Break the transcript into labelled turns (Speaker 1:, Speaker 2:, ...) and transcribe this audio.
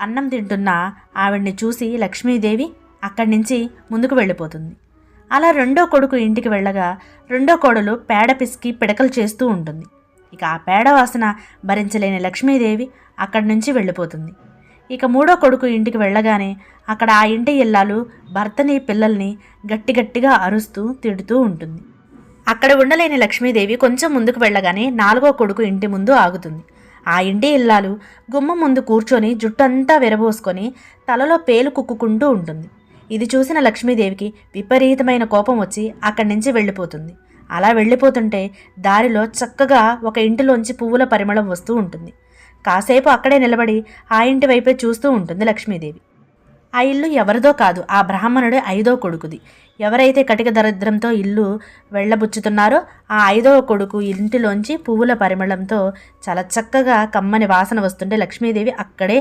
Speaker 1: అన్నం తింటున్న ఆవిడ్ని చూసి లక్ష్మీదేవి అక్కడి నుంచి ముందుకు వెళ్ళిపోతుంది. అలా రెండో కొడుకు ఇంటికి వెళ్ళగా రెండో కోడలు పేడ పిసికి పిడకలు చేస్తూ ఉంటుంది. ఇక ఆ పేడ వాసన భరించలేని లక్ష్మీదేవి అక్కడి నుంచి వెళ్ళిపోతుంది. ఇక మూడో కొడుకు ఇంటికి వెళ్ళగానే అక్కడ ఆ ఇంటి ఇల్లాలు భర్తని పిల్లల్ని గట్టిగట్టిగా అరుస్తూ తిడుతూ ఉంటుంది. అక్కడ ఉండలేని లక్ష్మీదేవి కొంచెం ముందుకు వెళ్ళగానే నాలుగో కొడుకు ఇంటి ముందు ఆగుతుంది. ఆ ఇంటి ఇల్లాలు గుమ్మం ముందు కూర్చొని జుట్టంతా విరబోసుకొని తలలో పేలు కుక్కుకుంటూ ఉంటుంది. ఇది చూసిన లక్ష్మీదేవికి విపరీతమైన కోపం వచ్చి అక్కడి నుంచి వెళ్ళిపోతుంది. అలా వెళ్ళిపోతుంటే దారిలో చక్కగా ఒక ఇంటిలోంచి పువ్వుల పరిమళం వస్తూ ఉంటుంది. కాసేపు అక్కడే నిలబడి ఆ ఇంటి వైపే చూస్తూ ఉంటుంది లక్ష్మీదేవి. ఆ ఇల్లు ఎవరిదో కాదు, ఆ బ్రాహ్మణుడి 5వ కొడుకుది. ఎవరైతే కటిక దరిద్రంతో ఇల్లు వెళ్ళబుచ్చుతున్నారో ఆ 5వ కొడుకు ఇంటిలోంచి పువ్వుల పరిమళంతో చాలా చక్కగా కమ్మని వాసన వస్తుంటే లక్ష్మీదేవి అక్కడే